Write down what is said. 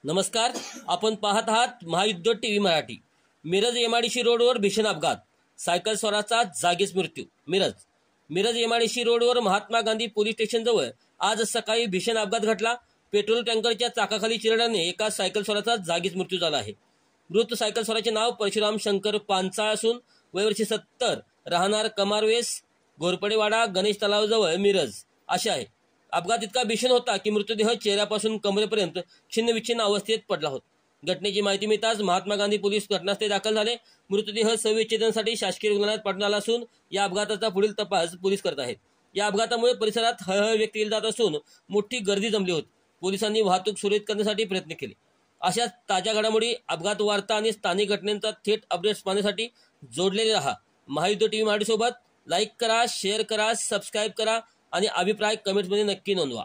नमस्कार, आपण पाहत आहात महायुद्ध टीव्ही मराठी। मिरज एमआयडीसी रोडवर भीषण अपघात, सायकल स्वाराचा जागीच मृत्यू। मिरज एमआयडीसी रोडवर महात्मा गांधी पोलीस स्टेशन जवळ आज सकाळी भीषण अपघात घडला। पेट्रोल टँकरच्या चाकाखाली चिरडल्याने एका सायकल स्वाराचा जागीच मृत्यू झाला आहे। मृत सायकल स्वाराचे नाव परशुराम शंकर पांचाळ असून वय वर्ष 70, राहणार कमारवेस, घोरपडेवाडा, गणेश तलावाजवळ, मिरज असे आहे। अपघात इतका भीषण होता की मृतदेह चेहऱ्यापासून कमरेपर्यंत छिन्नविच्छिन्न अवस्थेत पडला होता। घटनेची माहिती मिळताच महात्मा गांधी पोलीस घटनास्थळी दाखल झाले। मृतदेह शवविच्छेदनासाठी शासकीय रुग्णालयात पाठवण्यात असून या अपघाताचा पुढील तपास पोलीस करत आहेत। या अपघातामुळे परिसरात हळहळ व्यक्त केली जात असून मोठी गर्दी जमली होती। पोलिसांनी वाहतूक सुरळीत करण्यासाठी प्रयत्न केले। अशाच ताज्या घडामोडी, अपघात वार्ता आणि स्थानिक घटनांचा थेट अपडेट्स पाहण्यासाठी जोडलेले रहा महायुद्ध टीव्ही मराठी सोबत। लाईक करा, शेअर करा, सबस्क्राईब करा आणि अभिप्राय कमेंटमध्ये नक्की नोंदवा।